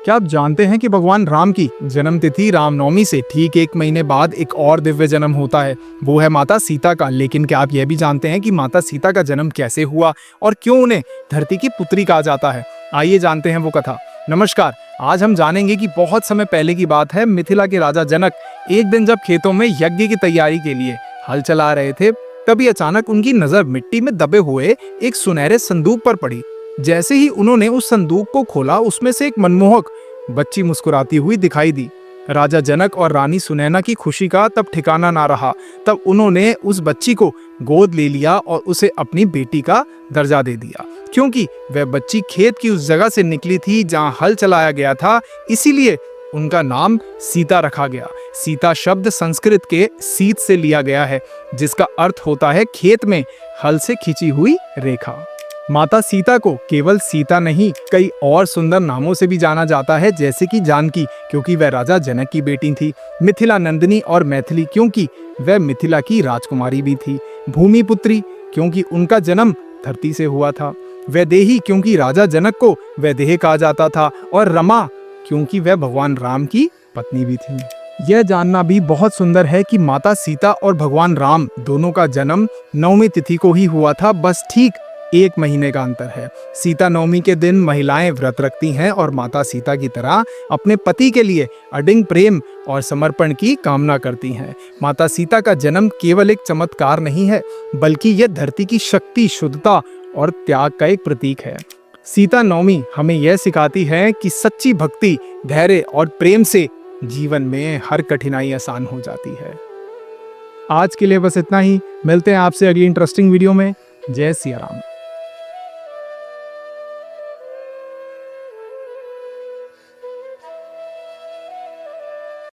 क्या आप जानते हैं कि भगवान राम की जन्म तिथि रामनवमी से ठीक 1 महीने बाद एक और दिव्य जन्म होता है, वो है माता सीता का। लेकिन क्या आप यह भी जानते हैं कि माता सीता का जन्म कैसे हुआ और क्यों उन्हें धरती की पुत्री कहा जाता है? आइए जानते हैं वो कथा। नमस्कार, आज हम जानेंगे कि बहुत समय पहले की बात है। मिथिला के राजा जनक एक दिन जब खेतों में यज्ञ की तैयारी के लिए हल चला रहे थे, तभी अचानक उनकी नजर मिट्टी में दबे हुए एक सुनहरे संदूक पर पड़ी। जैसे ही उन्होंने उस संदूक को खोला, उसमें से एक मनमोहक बच्ची मुस्कुराती हुई दिखाई दी। राजा जनक और रानी सुनैना की खुशी का तब ठिकाना ना रहा। तब उन्होंने उस बच्ची को गोद ले लिया और उसे अपनी बेटी का दर्जा दे दिया। क्योंकि वह बच्ची खेत की उस जगह से निकली थी जहां हल चलाया गया था, इसीलिए उनका नाम सीता रखा गया। सीता शब्द संस्कृत के सीत से लिया गया है, जिसका अर्थ होता है खेत में हल से खींची हुई रेखा। माता सीता को केवल सीता नहीं, कई और सुंदर नामों से भी जाना जाता है, जैसे कि जानकी क्योंकि वह राजा जनक की बेटी थी, मिथिला नंदिनी और मैथिली क्योंकि वह मिथिला की राजकुमारी भी थी, भूमिपुत्री क्योंकि उनका जन्म धरती से हुआ था, वैदेही क्योंकि राजा जनक को वैदेह कहा जाता था, और रमा क्योंकि वह भगवान राम की पत्नी भी थी। यह जानना भी बहुत सुंदर है कि माता सीता और भगवान राम दोनों का जन्म नवमी तिथि को ही हुआ था, बस ठीक 1 महीने का अंतर है। सीता नवमी के दिन महिलाएं व्रत रखती हैं और माता सीता की तरह अपने पति के लिए अडिग प्रेम और समर्पण की कामना करती हैं। माता सीता का जन्म केवल एक चमत्कार नहीं है, बल्कि यह धरती की शक्ति, शुद्धता और त्याग का एक प्रतीक है। सीता नवमी हमें यह सिखाती है कि सच्ची भक्ति, धैर्य और प्रेम से जीवन में हर कठिनाई आसान हो जाती है। आज के लिए बस इतना ही। मिलते हैं आपसे अगली इंटरेस्टिंग वीडियो में। जय सिया राम।